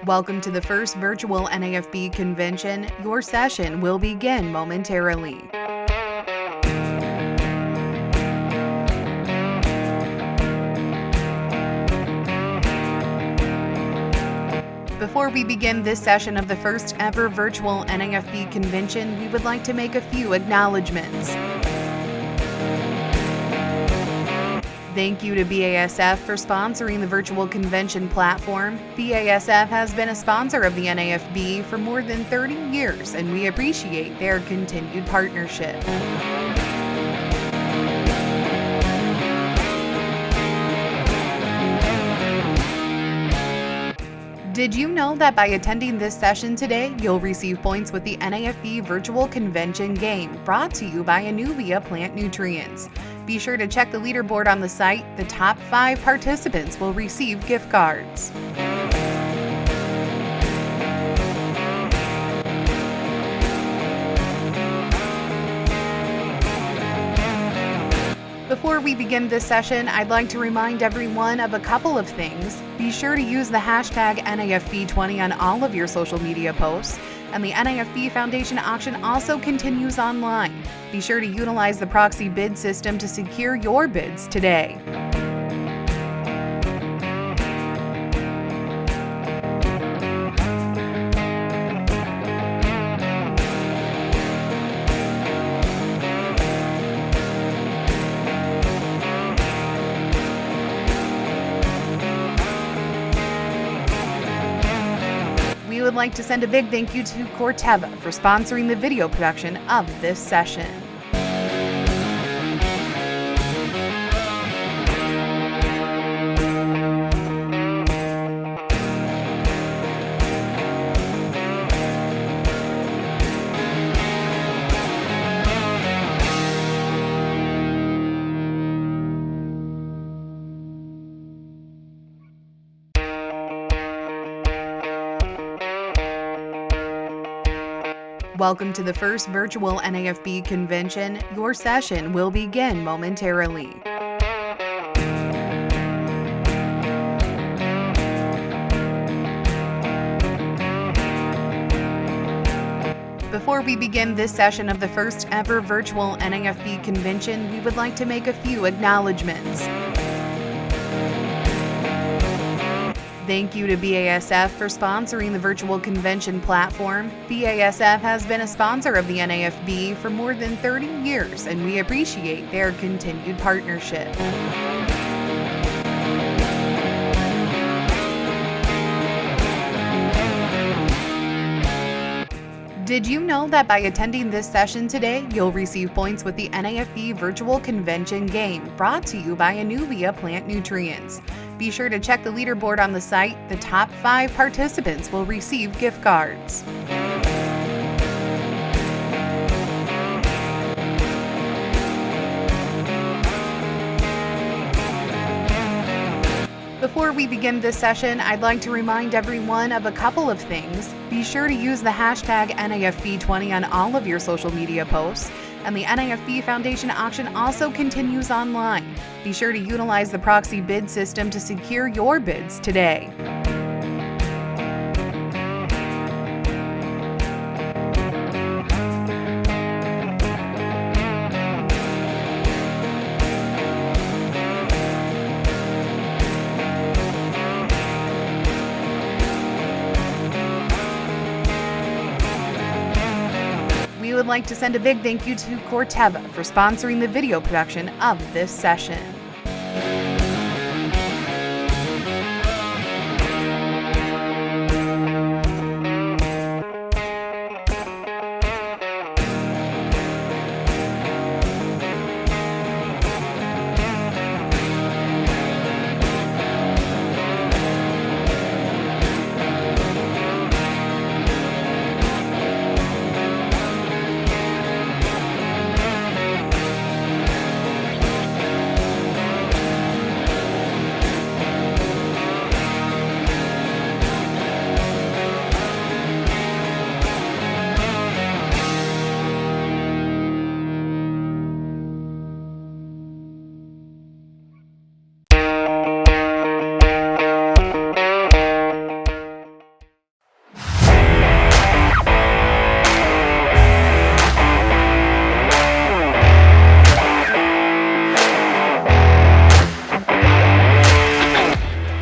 Welcome to the first virtual NAFB convention. Your session will begin momentarily. Before we begin this session of the first ever virtual NAFB convention, we would like to make a few acknowledgments. Thank you to BASF for sponsoring the virtual convention platform. BASF has been a sponsor of the NAFB for more than 30 years, and we appreciate their continued partnership. Did you know that by attending this session today, you'll receive points with the NAFB Virtual Convention game, brought to you by Anuvia Plant Nutrients? Be sure to check the leaderboard on the site. The top 5 participants will receive gift cards. Before we begin this session, I'd like to remind everyone of a couple of things. Be sure to use the hashtag NAFB20 on all of your social media posts. And the NAFB Foundation auction also continues online. Be sure to utilize the proxy bid system to secure your bids today. We would like to send a big thank you to Corteva for sponsoring the video production of this session. Welcome to the first virtual NAFB convention. Your session will begin momentarily. Before we begin this session of the first ever virtual NAFB convention, we would like to make a few acknowledgments. Thank you to BASF for sponsoring the virtual convention platform. BASF has been a sponsor of the NAFB for more than 30 years, and we appreciate their continued partnership. Did you know that by attending this session today, you'll receive points with the NAFB Virtual Convention game, brought to you by Anuvia Plant Nutrients? Be sure to check the leaderboard on the site. The top 5 participants will receive gift cards. Before we begin this session, I'd like to remind everyone of a couple of things. Be sure to use the hashtag NAFB20 on all of your social media posts. And the NAFB Foundation auction also continues online. Be sure to utilize the proxy bid system to secure your bids today. We would like to send a big thank you to Corteva for sponsoring the video production of this session.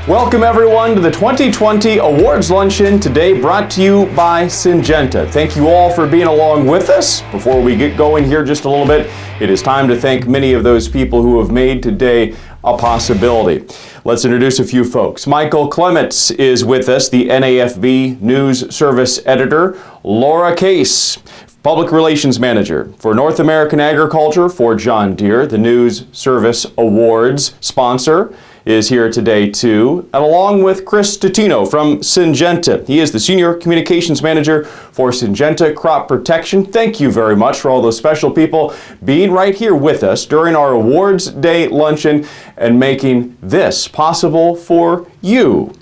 Welcome everyone to the 2020 Awards Luncheon, today brought to you by Syngenta. Thank you all for being along with us. Before we get going here just a little bit, it is time to thank many of those people who have made today a possibility. Let's introduce a few folks. Michael Clements is with us, the NAFB News Service Editor. Laura Case, Public Relations Manager for North American Agriculture for John Deere. The News Service Awards sponsor is here today too, and along with Chris Totino from Syngenta. He is the Senior Communications Manager for Syngenta Crop Protection. Thank you very much for all those special people being right here with us during our Awards Day luncheon and making this possible for you.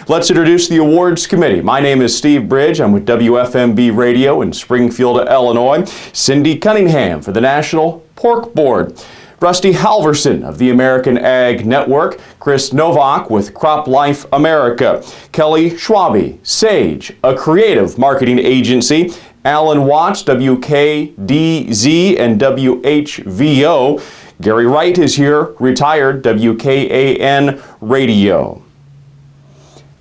Let's introduce the awards committee. My name is Steve Bridge. I'm with WFMB Radio in Springfield, Illinois. Cindy Cunningham for the National Pork Board. Rusty Halverson of the American Ag Network, Chris Novak with Crop Life America, Kelly Schwabe, Sage, a creative marketing agency, Alan Watts, WKDZ and WHVO, Gary Wright is here, retired, WKAN Radio.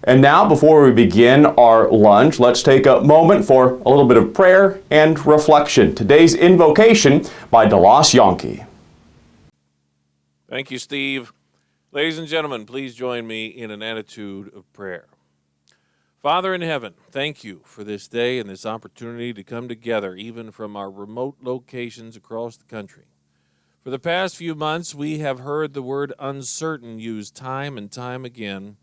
And now, before we begin our lunch, let's take a moment for a little bit of prayer and reflection. Today's invocation by DeLoss Yonke. Thank you, Steve. Ladies and gentlemen, please join me in an attitude of prayer. Father in heaven, thank you for this day and this opportunity to come together, even from our remote locations across the country. For the past few months, we have heard the word uncertain used time and time again,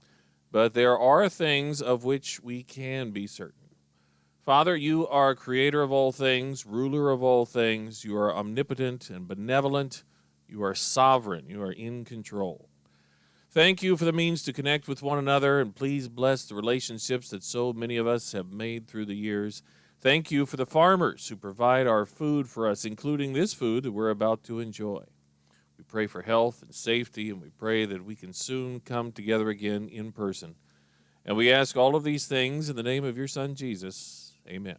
but there are things of which we can be certain. Father, you are creator of all things, ruler of all things. You are omnipotent and benevolent. You are sovereign. You are in control. Thank you for the means to connect with one another, and please bless the relationships that so many of us have made through the years. Thank you for the farmers who provide our food for us, including this food that we're about to enjoy. We pray for health and safety, and we pray that we can soon come together again in person. And we ask all of these things in the name of your Son, Jesus. Amen.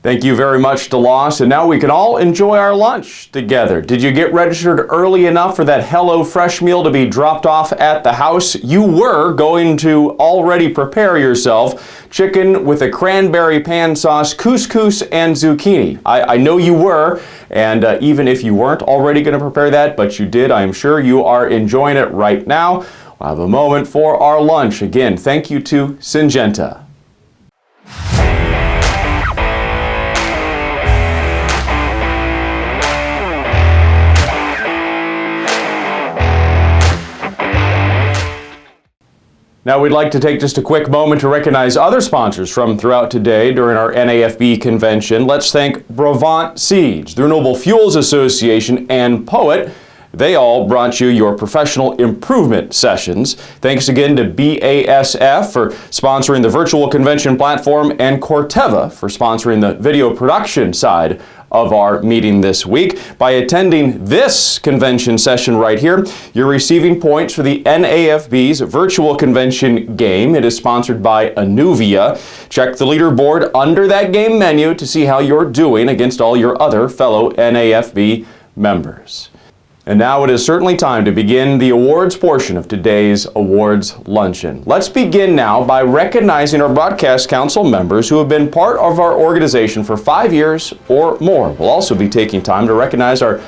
Thank you very much, DeLoss. And now we can all enjoy our lunch together. Did you get registered early enough for that Hello Fresh meal to be dropped off at the house? You were going to already prepare yourself chicken with a cranberry pan sauce, couscous, and zucchini. I know you were, and even if you weren't already going to prepare that, but you did, I am sure you are enjoying it right now. We'll have a moment for our lunch. Again, thank you to Syngenta. Now we'd like to take just a quick moment to recognize other sponsors from throughout today during our NAFB convention. Let's thank Brevant Seeds, the Renewable Fuels Association, and Poet. They all brought you your professional improvement sessions. Thanks again to BASF for sponsoring the virtual convention platform and Corteva for sponsoring the video production side of our meeting this week. By attending this convention session right here, you're receiving points for the NAFB's virtual convention game. It is sponsored by Anuvia. Check the leaderboard under that game menu to see how you're doing against all your other fellow NAFB members. And now it is certainly time to begin the awards portion of today's awards luncheon. Let's begin now by recognizing our Broadcast Council members who have been part of our organization for 5 years or more. We'll also be taking time to recognize our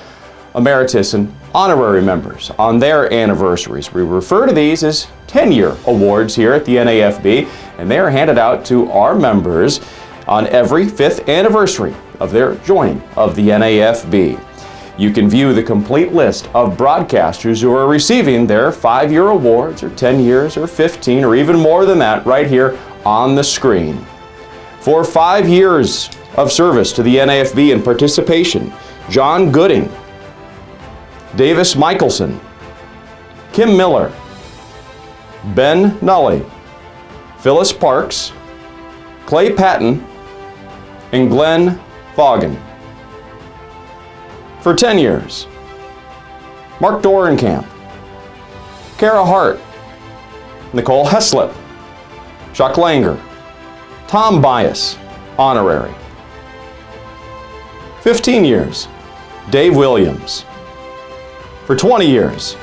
emeritus and honorary members on their anniversaries. We refer to these as 10-year awards here at the NAFB, and they are handed out to our members on every 5th anniversary of their joining of the NAFB. You can view the complete list of broadcasters who are receiving their 5-year awards, or 10 years, or 15, or even more than that right here on the screen. For 5 years of service to the NAFB and participation, John Gooding, Davis Michelson, Kim Miller, Ben Nully, Phyllis Parks, Clay Patton, and Glenn Vaughan. For 10 years, Mark Dorenkamp, Kara Hart, Nicole Heslip, Chuck Langer, Tom Bias, honorary. 15 years, Dave Williams. For 20 years,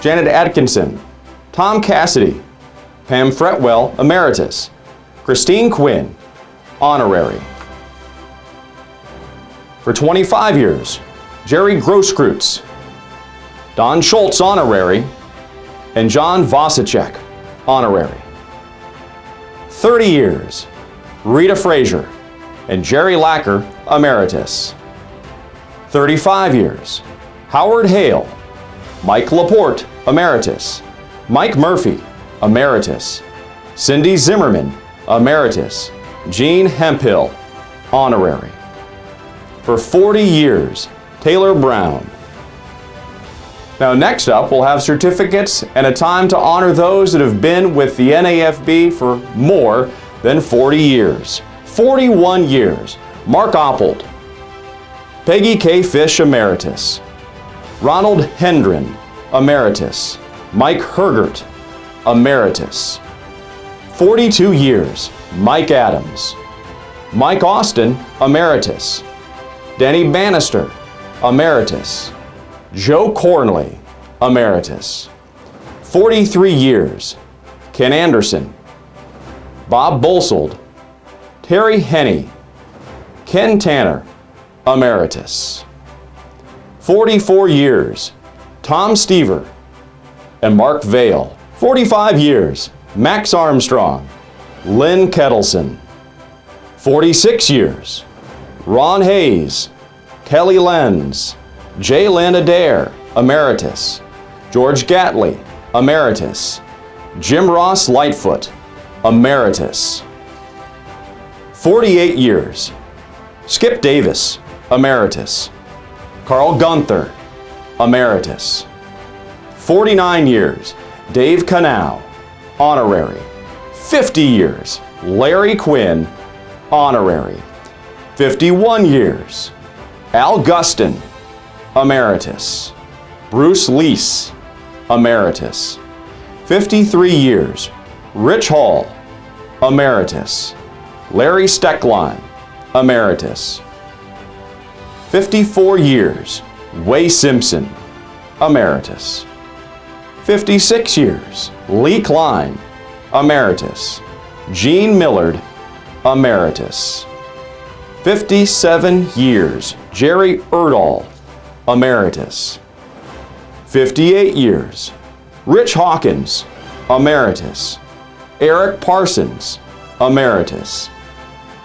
Janet Atkinson, Tom Cassidy, Pam Fretwell, Emeritus. Christine Quinn, Honorary. For 25 years, Jerry Grosskreutz, Don Schultz, Honorary, and John Vasicek, Honorary. 30 years, Rita Frazier and Jerry Lacker, Emeritus. 35 years, Howard Hale, Mike Laporte, Emeritus, Mike Murphy, Emeritus, Cindy Zimmerman, Emeritus, Gene Hemphill, Honorary. For 40 years, Taylor Brown. Now next up, we'll have certificates and a time to honor those that have been with the NAFB for more than 40 years. 41 years. Mark Oppold, Peggy K. Fish, Emeritus, Ronald Hendren, Emeritus, Mike Hergert, Emeritus. 42 years, Mike Adams, Mike Austin, Emeritus, Denny Bannister, Emeritus, Joe Cornley, Emeritus. 43 years, Ken Anderson, Bob Bolsold, Terry Henney, Ken Tanner, Emeritus. 44 years, Tom Stever and Mark Vail. 45 years, Max Armstrong, Lynn Kettleson. 46 years, Ron Hayes, Kelly Lenz, J. Lynn Adair, Emeritus, George Gatley, Emeritus, Jim Ross Lightfoot, Emeritus. 48 years, Skip Davis, Emeritus, Carl Gunther, Emeritus. 49 years, Dave Canal, Honorary. 50 years, Larry Quinn, Honorary. 51 years, Al Gustin, Emeritus. Bruce Lease, Emeritus. 53 years, Rich Hall, Emeritus. Larry Steckline, Emeritus. 54 years, Way Simpson, Emeritus. 56 years, Lee Klein, Emeritus. Gene Millard, Emeritus. 57 years, Jerry Erdahl, Emeritus. 58 years, Rich Hawkins, Emeritus. Eric Parsons, Emeritus.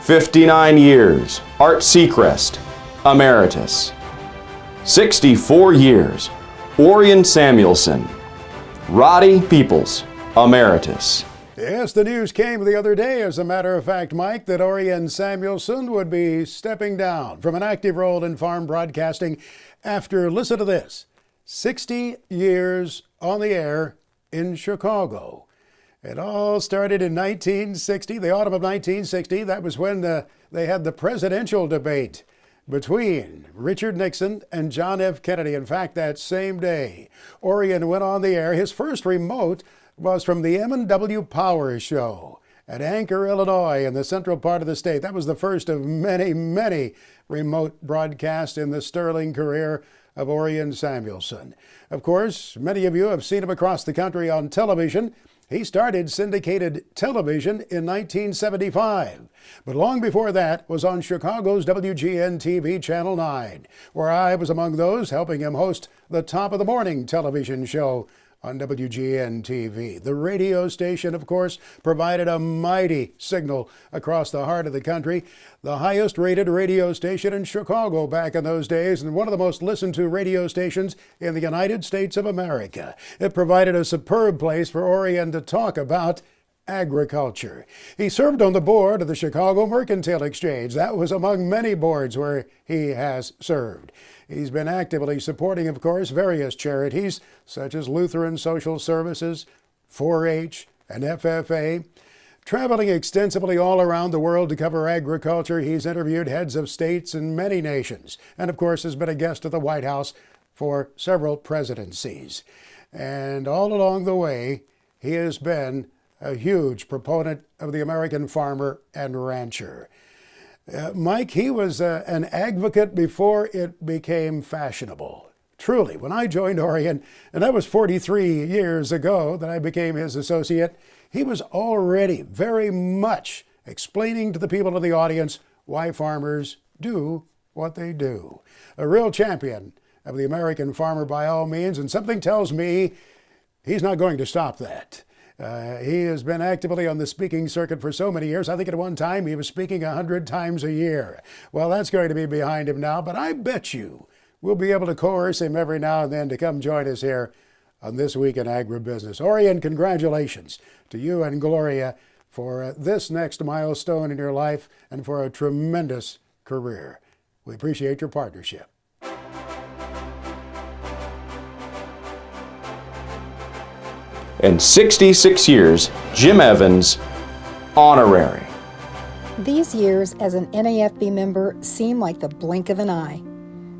59 years, Art Seacrest, Emeritus. 64 years, Orion Samuelson. Roddy Peoples, Emeritus. Yes, the news came the other day, as a matter of fact, Mike, that Orion Samuelson would be stepping down from an active role in farm broadcasting after, listen to this, 60 years on the air in Chicago. It all started in 1960, the autumn of 1960. That was when they had the presidential debate between Richard Nixon and John F. Kennedy. In fact, that same day, Orion went on the air. His first remote was from the M&W Power Show at Anchor, Illinois, in the central part of the state. That was the first of many, many remote broadcasts in the sterling career of Orion Samuelson. Of course, many of you have seen him across the country on television. He started syndicated television in 1975, but long before that was on Chicago's WGN-TV Channel 9, where I was among those helping him host the Top of the Morning television show on WGN-TV. The radio station, of course, provided a mighty signal across the heart of the country, the highest rated radio station in Chicago back in those days, and one of the most listened to radio stations in the United States of America. It provided a superb place for Orion to talk about agriculture. He served on the board of the Chicago Mercantile Exchange. That was among many boards where he has served. He's been actively supporting, of course, various charities such as Lutheran Social Services, 4-H, and FFA. Traveling extensively all around the world to cover agriculture, he's interviewed heads of states in many nations, and of course has been a guest at the White House for several presidencies. And all along the way, he has been a huge proponent of the American farmer and rancher. Mike, he was an advocate before it became fashionable Truly, when I joined Orion, and that was 43 years ago that I became his associate, he was already very much explaining to the people in the audience why farmers do what they do. A real champion of the American farmer by all means, and something tells me he's not going to stop that. He has been actively on the speaking circuit for so many years. I think at one time he was speaking 100 times a year. Well, that's going to be behind him now, but I bet you we'll be able to coerce him every now and then to come join us here on This Week in Agribusiness. Orion, congratulations to you and Gloria for this next milestone in your life and for a tremendous career. We appreciate your partnership. And 66 years, Jim Evans, honorary. These years as an NAFB member seem like the blink of an eye.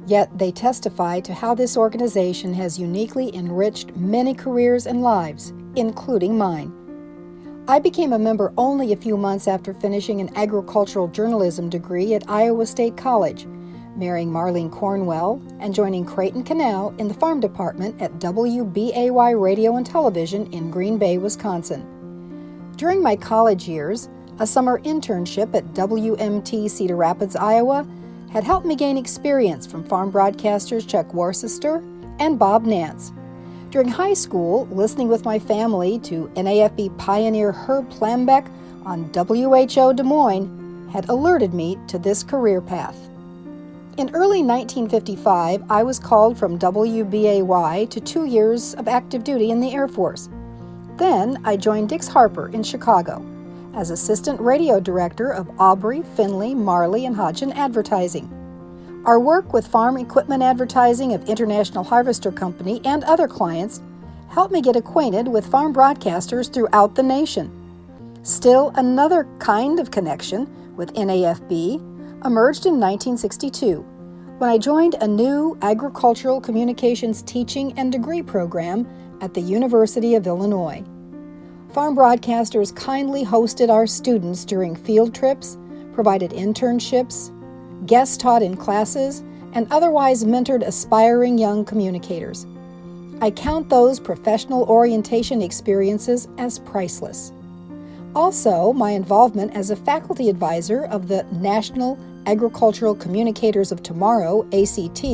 Yet they testify to how this organization has uniquely enriched many careers and lives, including mine. I became a member only a few months after finishing an agricultural journalism degree at Iowa State College, marrying Marlene Cornwell and joining Creighton Canal in the farm department at WBAY Radio and Television in Green Bay, Wisconsin. During my college years, a summer internship at WMT Cedar Rapids, Iowa, had helped me gain experience from farm broadcasters Chuck Worcester and Bob Nance. During high school, listening with my family to NAFB pioneer Herb Plambeck on WHO Des Moines had alerted me to this career path. In early 1955, I was called from WBAY to 2 years of active duty in the Air Force. Then I joined Dix Harper in Chicago as Assistant Radio Director of Aubrey, Finley, Marley, and Hodgson Advertising. Our work with farm equipment advertising of International Harvester Company and other clients helped me get acquainted with farm broadcasters throughout the nation. Still another kind of connection with NAFB emerged in 1962 when I joined a new agricultural communications teaching and degree program at the University of Illinois. Farm broadcasters kindly hosted our students during field trips, provided internships, guest taught in classes, and otherwise mentored aspiring young communicators. I count those professional orientation experiences as priceless. Also, my involvement as a faculty advisor of the National Agricultural Communicators of Tomorrow, ACT,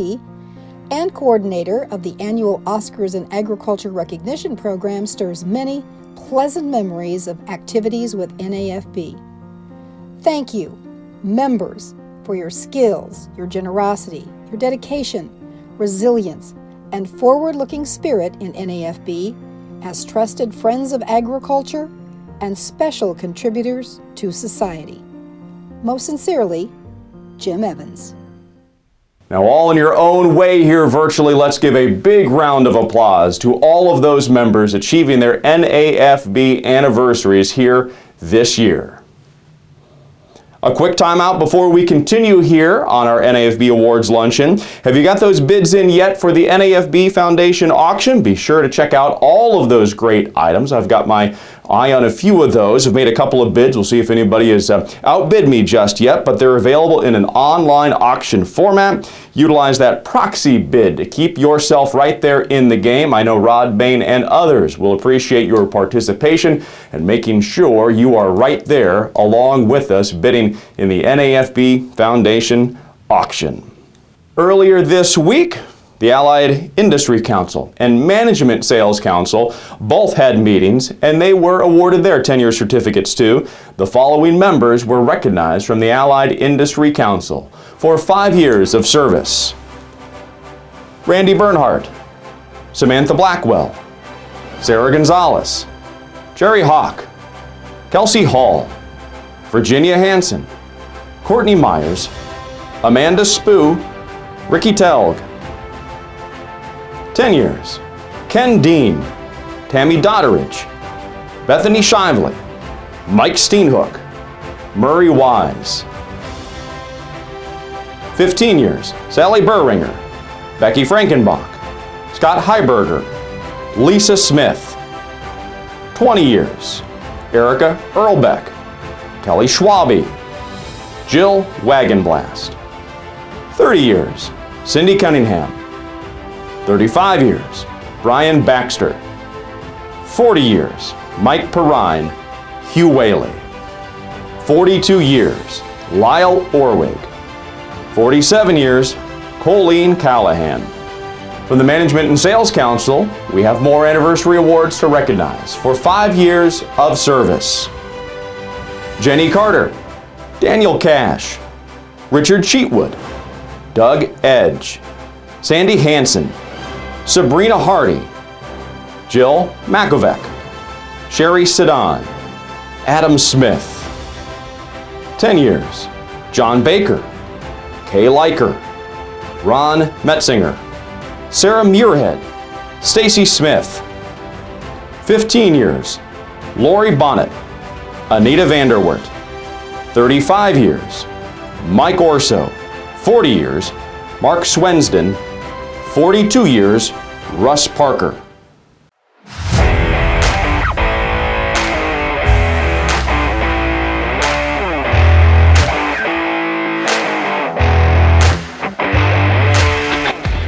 and coordinator of the annual Oscars in Agriculture Recognition Program stirs many pleasant memories of activities with NAFB. Thank you, members, for your skills, your generosity, your dedication, resilience, and forward-looking spirit in NAFB as trusted friends of agriculture and special contributors to society. Most sincerely, Jim Evans. Now, all in your own way here virtually, let's give a big round of applause to all of those members achieving their NAFB anniversaries here this year. A quick timeout before we continue here on our NAFB Awards Luncheon. Have you got those bids in yet for the NAFB Foundation auction? Be sure to check out all of those great items. I've got my eye on a few of those. I've made a couple of bids. We'll see if anybody has outbid me just yet, but they're available in an online auction format. Utilize that proxy bid to keep yourself right there in the game. I know Rod Bain and others will appreciate your participation and making sure you are right there along with us bidding in the NAFB Foundation auction. Earlier this week, the Allied Industry Council and Management Sales Council both had meetings, and they were awarded their tenure certificates too. The following members were recognized from the Allied Industry Council for 5 years of service: Randy Bernhardt, Samantha Blackwell, Sarah Gonzalez, Jerry Hawk, Kelsey Hall, Virginia Hansen, Courtney Myers, Amanda Spoo, Ricky Telg. 10 years: Ken Dean, Tammy Dodderidge, Bethany Shively, Mike Steenhook, Murray Wise. 15 years: Sally Burringer, Becky Frankenbach, Scott Heiberger, Lisa Smith. 20 years: Erica Earlbeck, Kelly Schwabe, Jill Wagonblast. 30 years: Cindy Cunningham. 35 years, Brian Baxter. 40 years, Mike Perrine, Hugh Whaley. 42 years, Lyle Orwig. 47 years, Colleen Callahan. From the Management and Sales Council, we have more anniversary awards to recognize for 5 years of service. Jenny Carter, Daniel Cash, Richard Cheatwood, Doug Edge, Sandy Hansen, Sabrina Hardy, Jill Makovec, Sherry Sedan, Adam Smith. 10 years, John Baker, Kay Leiker, Ron Metzinger, Sarah Muirhead, Stacy Smith. 15 years, Lori Bonnet, Anita Vanderwert. 35 years, Mike Orso. 40 years, Mark Swensden. 42 years, Russ Parker.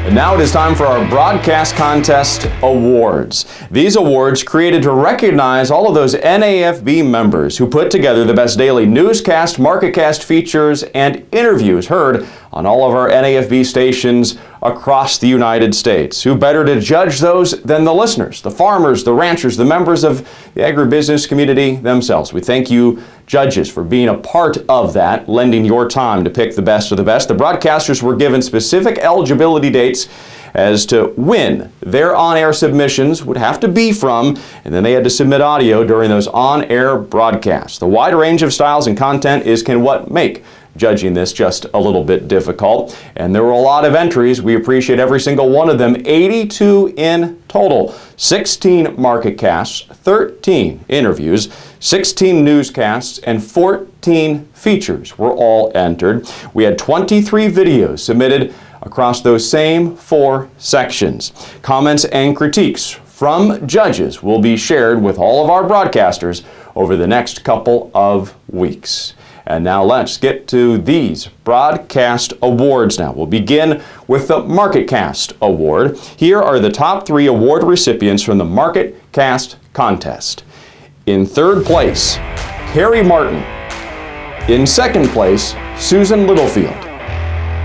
And now it is time for our Broadcast Contest Awards. These awards created to recognize all of those NAFB members who put together the best daily newscast, marketcast features, and interviews heard on all of our NAFB stations across the United States. Who better to judge those than the listeners, the farmers, the ranchers, the members of the agribusiness community themselves. We thank you, judges, for being a part of that, lending your time to pick the best of the best. The broadcasters were given specific eligibility dates as to when their on-air submissions would have to be from, and then they had to submit audio during those on-air broadcasts. The wide range of styles and content can what make judging this just a little bit difficult. And there were a lot of entries. We appreciate every single one of them. 82 in total. 16 market casts, 13 interviews, 16 newscasts, and 14 features were all entered. We had 23 videos submitted across those same 4 sections. Comments and critiques from judges will be shared with all of our broadcasters over the next couple of weeks. And now let's get to these broadcast awards now. We'll begin with the MarketCast Award. Here are the top 3 award recipients from the MarketCast contest. In 3rd place, Carrie Martin. In 2nd place, Susan Littlefield.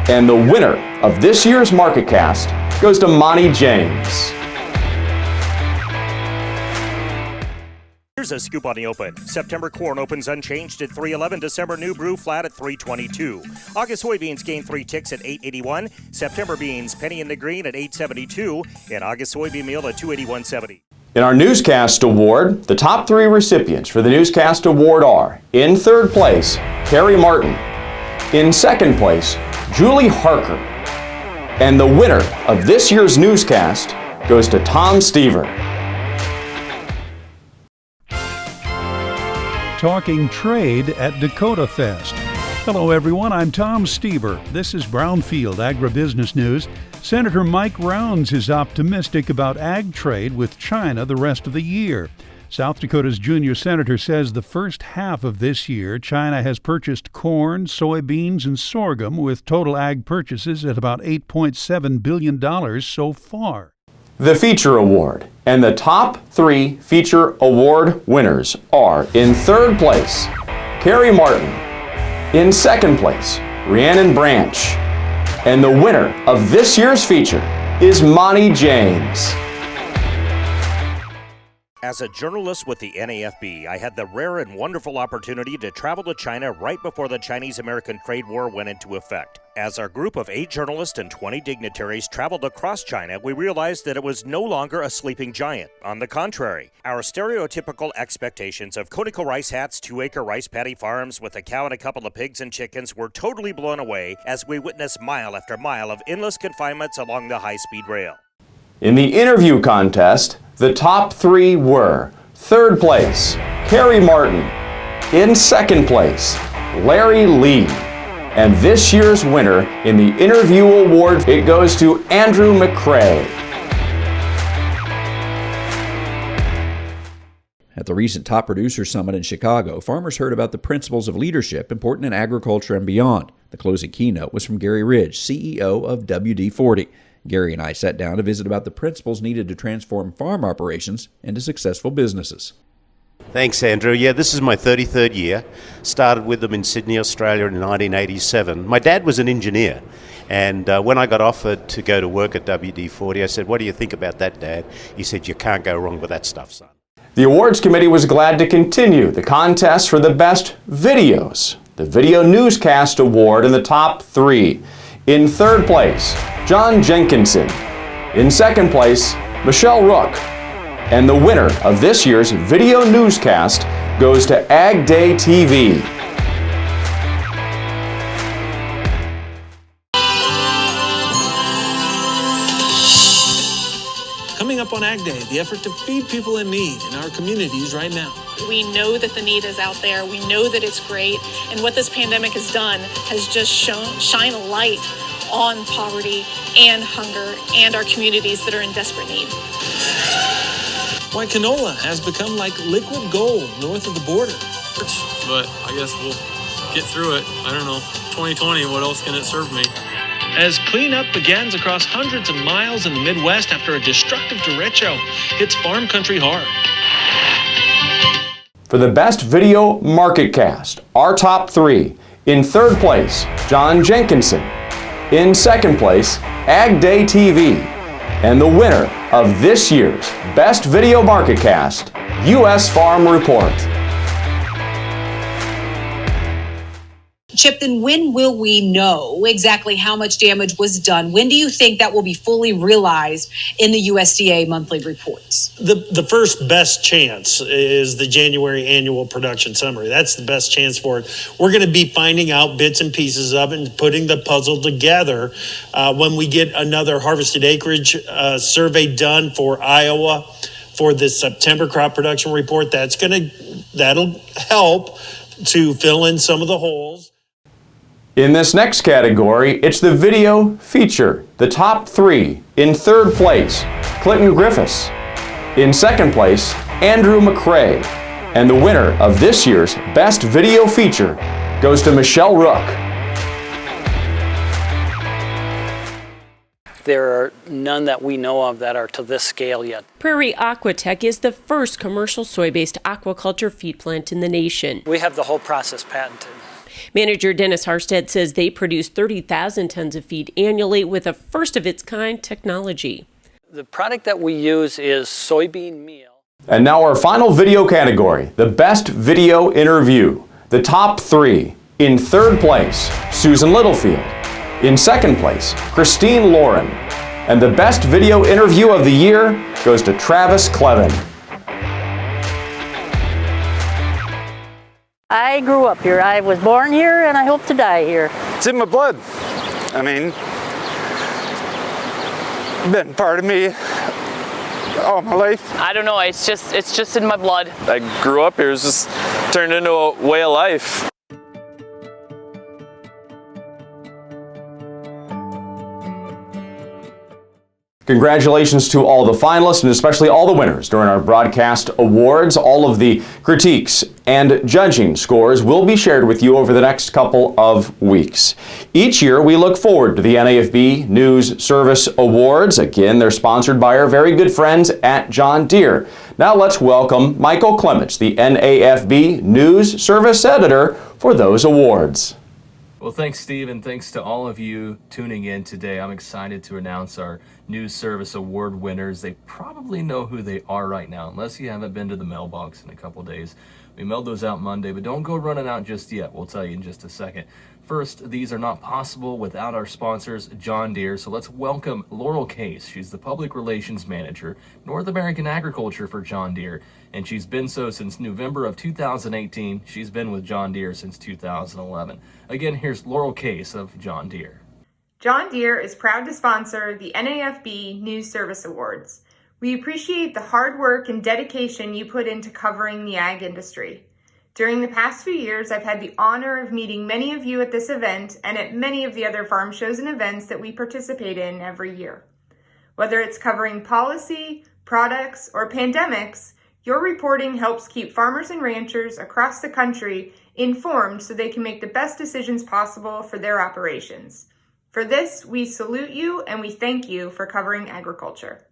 And the winner of this year's MarketCast goes to Monty James. Here's a scoop on the open. September corn opens unchanged at $3.11. December new brew flat at $3.22. August soybeans gain 3 ticks at $8.81. September beans penny in the green at $8.72. And August soybean meal at $281.70. In our Newscast Award, the top 3 recipients for the Newscast Award are: in 3rd place, Carrie Martin. In 2nd place, Julie Harker. And the winner of this year's newscast goes to Tom Stever. Talking trade at Dakota Fest. Hello everyone, I'm Tom Stever. This is Brownfield Agribusiness News. Senator Mike Rounds is optimistic about ag trade with China the rest of the year. South Dakota's junior senator says the first half of this year, China has purchased corn, soybeans, and sorghum, with total ag purchases at about $8.7 billion so far. The Feature Award. And the top 3 Feature Award winners are: in 3rd place, Carrie Martin. In 2nd place, Rhiannon Branch. And the winner of this year's feature is Monty James. As a journalist with the NAFB, I had the rare and wonderful opportunity to travel to China right before the Chinese-American trade war went into effect. As our group of 8 journalists and 20 dignitaries traveled across China, we realized that it was no longer a sleeping giant. On the contrary, our stereotypical expectations of conical rice hats, 2-acre rice paddy farms with a cow and a couple of pigs and chickens were totally blown away as we witnessed mile after mile of endless confinements along the high-speed rail. In the interview contest, the top 3 were: 3rd place, Carrie Martin. In 2nd place, Larry Lee. And this year's winner in the interview award, it goes to Andrew McCrae. At the recent Top Producer Summit in Chicago, farmers heard about the principles of leadership important in agriculture and beyond. The closing keynote was from Gary Ridge, CEO of WD-40. Gary and I sat down to visit about the principles needed to transform farm operations into successful businesses. Thanks, Andrew. Yeah, this is my 33rd year. Started with them in Sydney, Australia in 1987. My dad was an engineer, and when I got offered to go to work at WD-40, I said, "What do you think about that, Dad?" He said, "You can't go wrong with that stuff, son." The awards committee was glad to continue the contest for the best videos. The Video Newscast Award in the top 3. In third place, John Jenkinson. In second place, Michelle Rook. And the winner of this year's Video Newscast goes to Ag Day TV. Coming up on Ag Day, the effort to feed people in need in our communities right now. We know that the need is out there. We know that it's great. And what this pandemic has done has just shine a light on poverty and hunger and our communities that are in desperate need. Why canola has become like liquid gold north of the border. But I guess we'll get through it. I don't know. 2020, what else can it serve me? As cleanup begins across hundreds of miles in the Midwest after a destructive derecho hits farm country hard. For the best video marketcast, our top 3. In third place, John Jenkinson. In second place, Ag Day TV. And the winner of this year's Best Video Marketcast, U.S. Farm Report. Chip, then when will we know exactly how much damage was done? When do you think that will be fully realized in the USDA monthly reports? The first best chance is the January annual production summary. That's the best chance for it. We're going to be finding out bits and pieces of it and putting the puzzle together when we get another harvested acreage survey done for Iowa for the September crop production report. That'll help to fill in some of the holes. In this next category, it's the video feature. The top 3. In third place, Clinton Griffiths. In second place, Andrew McCrae. And the winner of this year's Best Video Feature goes to Michelle Rook. There are none that we know of that are to this scale yet. Prairie Aquatech is the first commercial soy-based aquaculture feed plant in the nation. We have the whole process patented. Manager Dennis Harstead says they produce 30,000 tons of feed annually with a first-of-its-kind technology. The product that we use is soybean meal. And now our final video category, the Best Video Interview. The top 3. In third place, Susan Littlefield. In second place, Christine Lauren. And the Best Video Interview of the year goes to Travis Clevin. I grew up here. I was born here and I hope to die here. It's in my blood. I mean, been part of me all my life. I don't know, it's just in my blood. I grew up here. It's just turned into a way of life. Congratulations to all the finalists and especially all the winners during our broadcast awards. All of the critiques and judging scores will be shared with you over the next couple of weeks. Each year we look forward to the NAFB News Service Awards. Again, they're sponsored by our very good friends at John Deere. Now let's welcome Michael Clements, the NAFB News Service Editor, for those awards. Well, thanks, Steve, and thanks to all of you tuning in today. I'm excited to announce our News Service Award winners. They probably know who they are right now, unless you haven't been to the mailbox in a couple days. We mailed those out Monday, but don't go running out just yet. We'll tell you in just a second. First, these are not possible without our sponsors, John Deere. So let's welcome Laurel Case. She's the Public Relations Manager, North American Agriculture for John Deere, and she's been so since November of 2018. She's been with John Deere since 2011. Again, here's Laurel Case of John Deere. John Deere is proud to sponsor the NAFB News Service Awards. We appreciate the hard work and dedication you put into covering the ag industry. During the past few years, I've had the honor of meeting many of you at this event and at many of the other farm shows and events that we participate in every year. Whether it's covering policy, products, or pandemics, your reporting helps keep farmers and ranchers across the country informed so they can make the best decisions possible for their operations. For this, we salute you and we thank you for covering agriculture.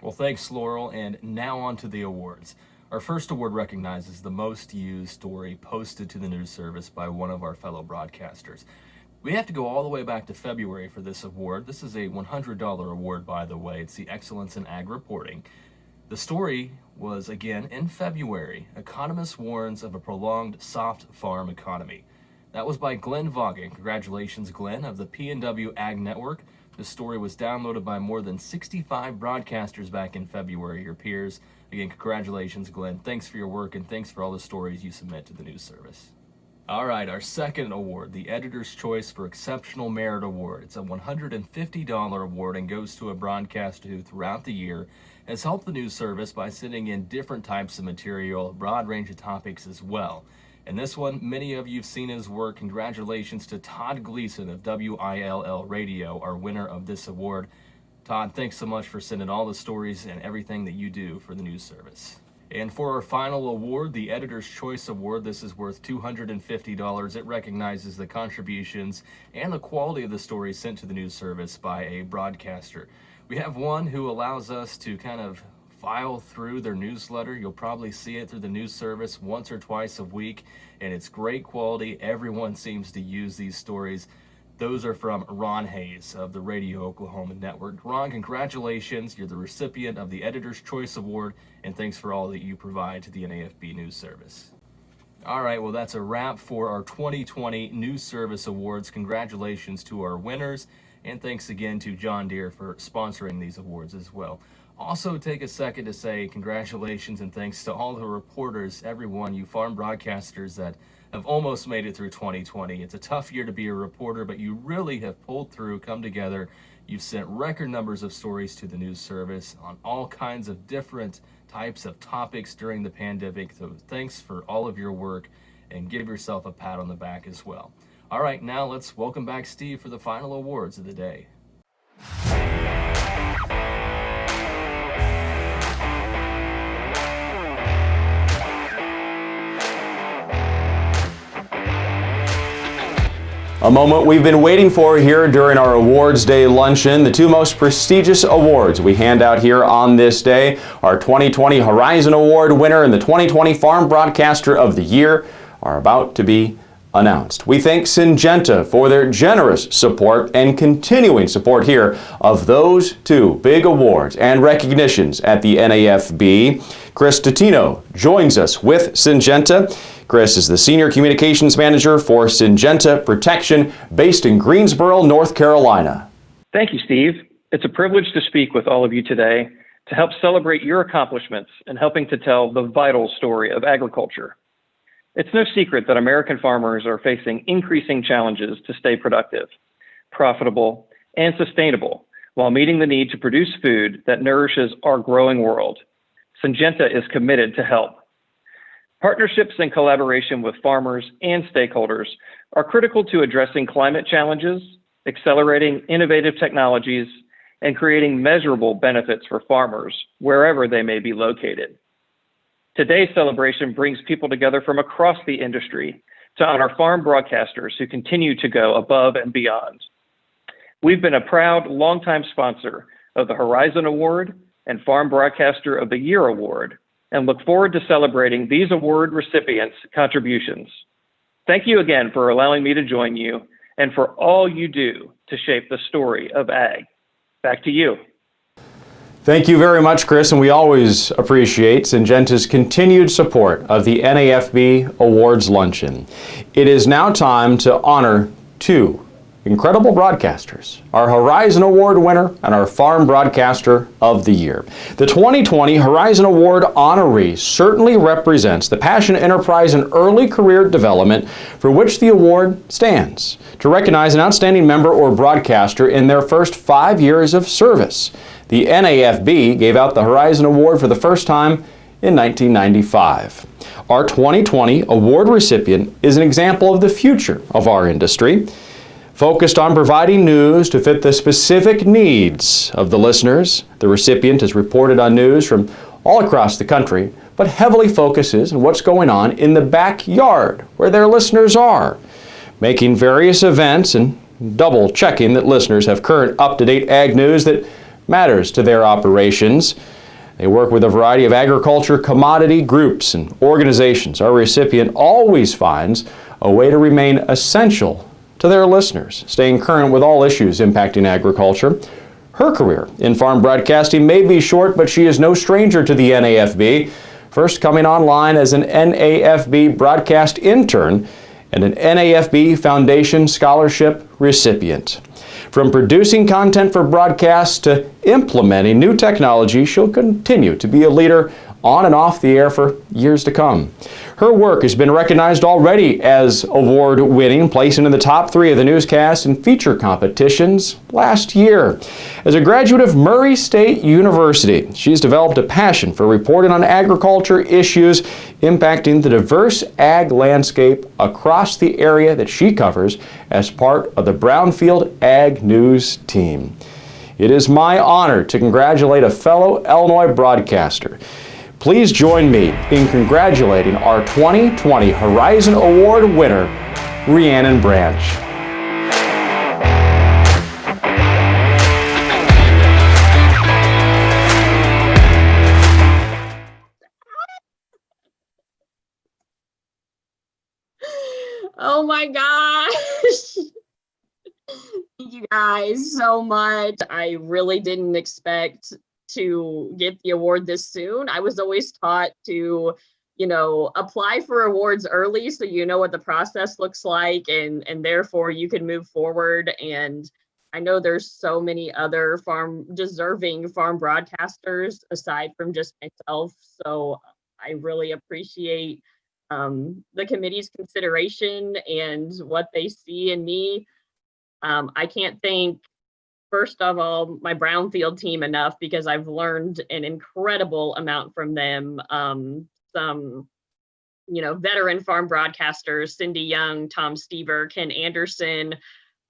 Well, thanks, Laurel, and now on to the awards. Our first award recognizes the most used story posted to the news service by one of our fellow broadcasters. We have to go all the way back to February for this award. This is a $100 award, by the way. It's the Excellence in Ag Reporting. The story was, again, in February. Economist warns of a prolonged soft farm economy. That was by Glenn Vaughan. Congratulations, Glenn, of the P&W Ag Network. This story was downloaded by more than 65 broadcasters back in February, your peers. Again, congratulations, Glenn. Thanks for your work, and thanks for all the stories you submit to the news service. All right, our second award, the Editor's Choice for Exceptional Merit Award. It's a $150 award and goes to a broadcaster who, throughout the year, has helped the news service by sending in different types of material, a broad range of topics as well. And this one, many of you have seen his work. Congratulations to Todd Gleason of WILL Radio, our winner of this award. Todd, thanks so much for sending all the stories and everything that you do for the news service. And for our final award, the Editor's Choice Award, this is worth $250. It recognizes the contributions and the quality of the stories sent to the news service by a broadcaster. We have one who allows us to kind of file through their newsletter. You'll probably see it through the news service once or twice a week, and it's great quality. Everyone seems to use these stories. Those are from Ron Hayes of the Radio Oklahoma Network. Ron, congratulations. You're the recipient of the Editor's Choice Award, and thanks for all that you provide to the NAFB News Service. All right, well, that's a wrap for our 2020 News Service Awards. Congratulations to our winners, and thanks again to John Deere for sponsoring these awards as well. Also, take a second to say congratulations and thanks to all the reporters, everyone, you farm broadcasters that have almost made it through 2020. It's a tough year to be a reporter, but you really have pulled through, come together. You've sent record numbers of stories to the news service on all kinds of different types of topics during the pandemic. So thanks for all of your work, and give yourself a pat on the back as well. All right, now let's welcome back Steve for the final awards of the day. A moment we've been waiting for here during our Awards Day luncheon. The two most prestigious awards we hand out here on this day, our 2020 Horizon Award winner and the 2020 Farm Broadcaster of the Year, are about to be announced. We thank Syngenta for their generous support and continuing support here of those two big awards and recognitions at the NAFB. Chris Totino joins us with Syngenta. Chris is the Senior Communications Manager for Syngenta Protection, based in Greensboro, North Carolina. Thank you, Steve. It's a privilege to speak with all of you today to help celebrate your accomplishments in helping to tell the vital story of agriculture. It's no secret that American farmers are facing increasing challenges to stay productive, profitable, and sustainable while meeting the need to produce food that nourishes our growing world. Syngenta is committed to help. Partnerships and collaboration with farmers and stakeholders are critical to addressing climate challenges, accelerating innovative technologies, and creating measurable benefits for farmers wherever they may be located. Today's celebration brings people together from across the industry to honor farm broadcasters who continue to go above and beyond. We've been a proud, longtime sponsor of the Horizon Award and Farm Broadcaster of the Year Award, and look forward to celebrating these award recipients' contributions. Thank you again for allowing me to join you and for all you do to shape the story of ag. Back to you. Thank you very much, Chris, and we always appreciate Syngenta's continued support of the NAFB Awards Luncheon. It is now time to honor two incredible broadcasters, our Horizon Award winner and our Farm Broadcaster of the Year. The 2020 Horizon Award honoree certainly represents the passion, enterprise, and early career development for which the award stands, to recognize an outstanding member or broadcaster in their first 5 years of service. The NAFB gave out the Horizon Award for the first time in 1995. Our 2020 award recipient is an example of the future of our industry, focused on providing news to fit the specific needs of the listeners. The recipient has reported on news from all across the country, but heavily focuses on what's going on in the backyard where their listeners are, making various events and double checking that listeners have current up-to-date ag news that matters to their operations. They work with a variety of agriculture commodity groups and organizations. Our recipient always finds a way to remain essential to their listeners, staying current with all issues impacting agriculture. Her career in farm broadcasting may be short, but she is no stranger to the NAFB, first coming online as an NAFB broadcast intern and an NAFB Foundation Scholarship recipient. From producing content for broadcasts to implementing new technology, she'll continue to be a leader on and off the air for years to come. Her work has been recognized already as award-winning, placing in the top 3 of the newscast and feature competitions last year. As a graduate of Murray State University, she's developed a passion for reporting on agriculture issues impacting the diverse ag landscape across the area that she covers as part of the Brownfield Ag News team. It is my honor to congratulate a fellow Illinois broadcaster. Please join me in congratulating our 2020 Horizon Award winner, Rhiannon Branch. Oh my gosh. Thank you guys so much. I really didn't expect to get the award this soon. I was always taught to, apply for awards early so you know what the process looks like and therefore you can move forward. And I know there's so many other deserving farm broadcasters aside from just myself. So I really appreciate the committee's consideration and what they see in me. I can't thank, first of all, my Brownfield team enough because I've learned an incredible amount from them. Some, veteran farm broadcasters, Cindy Young, Tom Stever, Ken Anderson,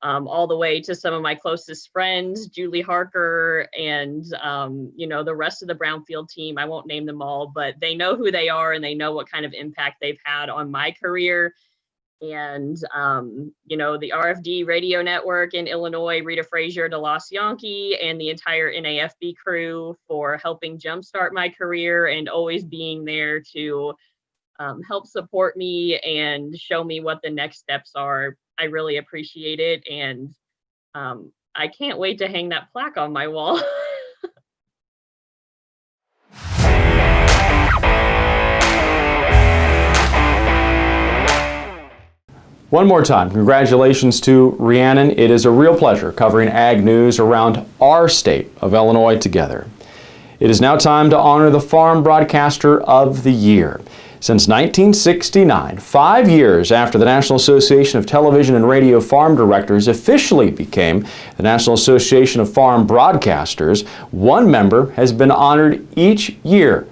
all the way to some of my closest friends, Julie Harker, and, the rest of the Brownfield team. I won't name them all, but they know who they are and they know what kind of impact they've had on my career. And, the RFD radio network in Illinois, Rita Frazier, DeLoss Yankee, and the entire NAFB crew for helping jumpstart my career and always being there to help support me and show me what the next steps are. I really appreciate it. And I can't wait to hang that plaque on my wall. One more time, congratulations to Rhiannon. It is a real pleasure covering ag news around our state of Illinois together. It is now time to honor the Farm Broadcaster of the Year. Since 1969, 5 years after the National Association of Television and Radio Farm Directors officially became the National Association of Farm Broadcasters, one member has been honored each year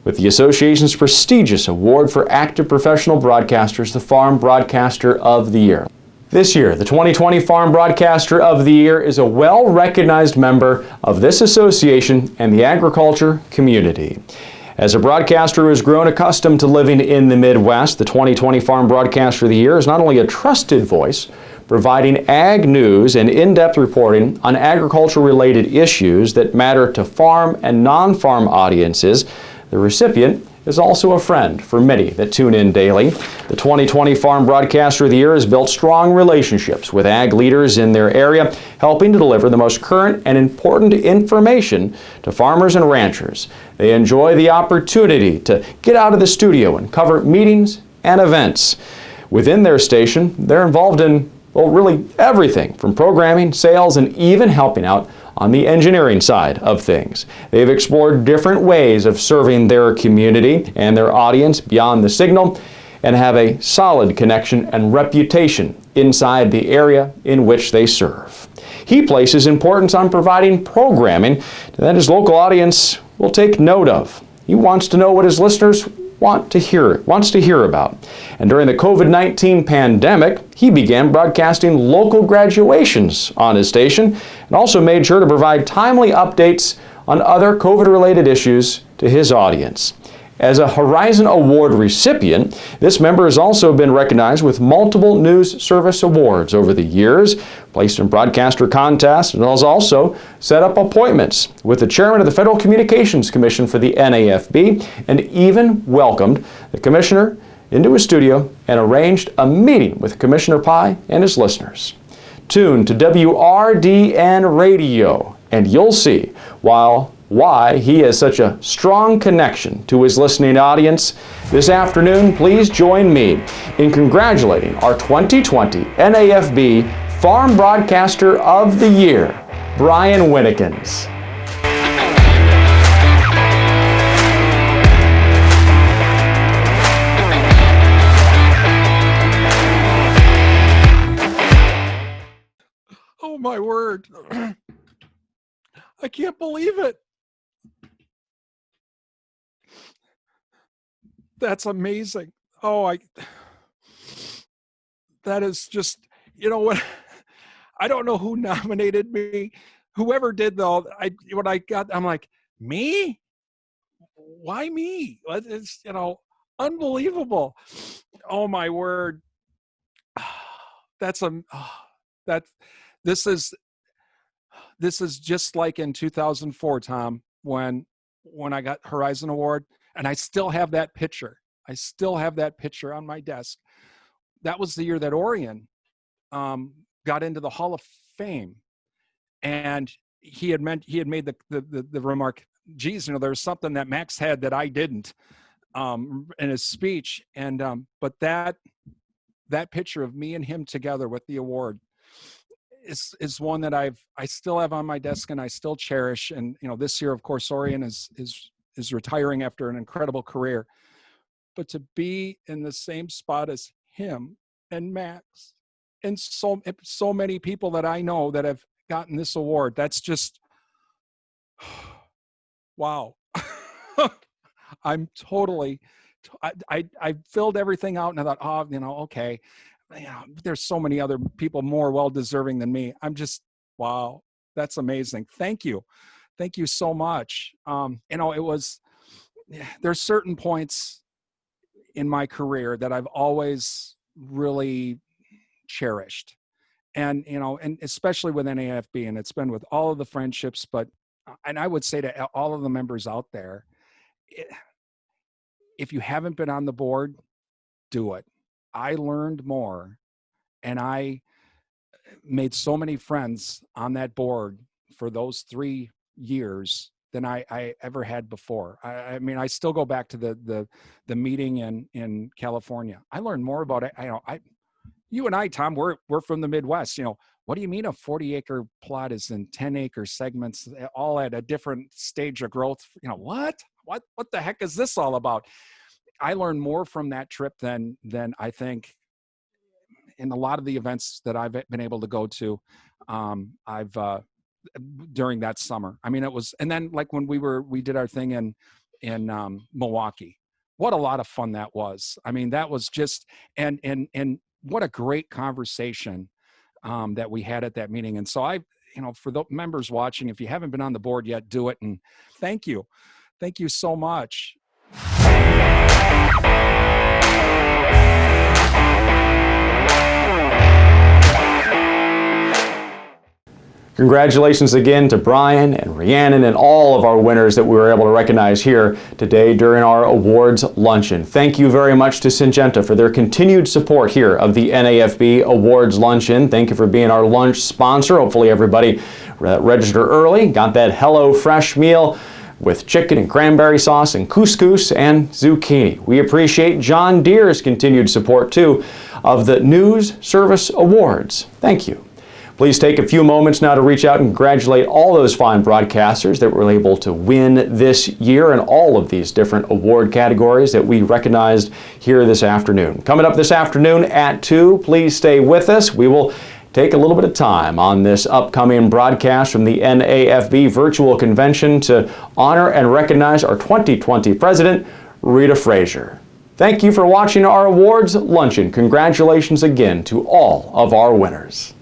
with the association's prestigious award for active professional broadcasters, the Farm Broadcaster of the Year. This year, the 2020 Farm Broadcaster of the Year is a well-recognized member of this association and the agriculture community. As a broadcaster who has grown accustomed to living in the Midwest, the 2020 Farm Broadcaster of the Year is not only a trusted voice, providing ag news and in-depth reporting on agriculture-related issues that matter to farm and non-farm audiences. The recipient is also a friend for many that tune in daily. The 2020 Farm Broadcaster of the Year has built strong relationships with ag leaders in their area, helping to deliver the most current and important information to farmers and ranchers. They enjoy the opportunity to get out of the studio and cover meetings and events. Within their station, they're involved in, really everything from programming, sales, and even helping out on the engineering side of things. They've explored different ways of serving their community and their audience beyond the signal and have a solid connection and reputation inside the area in which they serve. He places importance on providing programming that his local audience will take note of. He wants to know what his listeners wants to hear about. And during the COVID-19 pandemic, he began broadcasting local graduations on his station and also made sure to provide timely updates on other COVID-related issues to his audience. As a Horizon Award recipient, this member has also been recognized with multiple news service awards over the years, placed in broadcaster contests, and has also set up appointments with the chairman of the Federal Communications Commission for the NAFB, and even welcomed the commissioner into his studio and arranged a meeting with Commissioner Pai and his listeners. Tune to WRDN Radio, and you'll see why he has such a strong connection to his listening audience. This afternoon, please join me in congratulating our 2020 NAFB Farm Broadcaster of the Year, Brian Winnikins. Oh my word. I can't believe it. That's amazing. That is just, you know what? I don't know who nominated me. Whoever did though, when I got, I'm like, me? Why me? It's, unbelievable. Oh my word. This is just like in 2004, Tom, when I got Horizon Award, and I still have that picture. I still have that picture on my desk. That was the year that Orion got into the Hall of Fame, and he had made the remark, geez, there's something that Max had that I didn't, in his speech. And but that picture of me and him together with the award is one that I still have on my desk and I still cherish. And this year, of course, Orion is retiring after an incredible career, but to be in the same spot as him and Max and so many people that I know that have gotten this award, that's just wow. I'm totally, I filled everything out and I thought, okay, there's so many other people more well-deserving than me. I'm just, wow, that's amazing. Thank you. Thank you so much. There's certain points in my career that I've always really cherished. And especially with NAFB, and it's been with all of the friendships, and I would say to all of the members out there, if you haven't been on the board, do it. I learned more, and I made so many friends on that board for those 3 years than I ever had before. I mean, I still go back to the meeting in California. I learned more about it. You and I, Tom, we're from the Midwest. What do you mean a 40-acre plot is in 10-acre segments, all at a different stage of growth? What the heck is this all about? I learned more from that trip than I think in a lot of the events that I've been able to go to. During that summer. I mean, it was, and then like when we did our thing in Milwaukee, what a lot of fun that was. I mean, that was just, and what a great conversation that we had at that meeting. And so for the members watching, if you haven't been on the board yet, do it. And thank you so much. Congratulations again to Brian and Rhiannon and all of our winners that we were able to recognize here today during our awards luncheon. Thank you very much to Syngenta for their continued support here of the NAFB Awards Luncheon. Thank you for being our lunch sponsor. Hopefully everybody registered early, got that Hello Fresh meal with chicken and cranberry sauce and couscous and zucchini. We appreciate John Deere's continued support too of the News Service Awards. Thank you. Please take a few moments now to reach out and congratulate all those fine broadcasters that were able to win this year in all of these different award categories that we recognized here this afternoon. Coming up this afternoon at 2, please stay with us. We will take a little bit of time on this upcoming broadcast from the NAFB Virtual Convention to honor and recognize our 2020 President, Rita Frazier. Thank you for watching our awards luncheon. Congratulations again to all of our winners.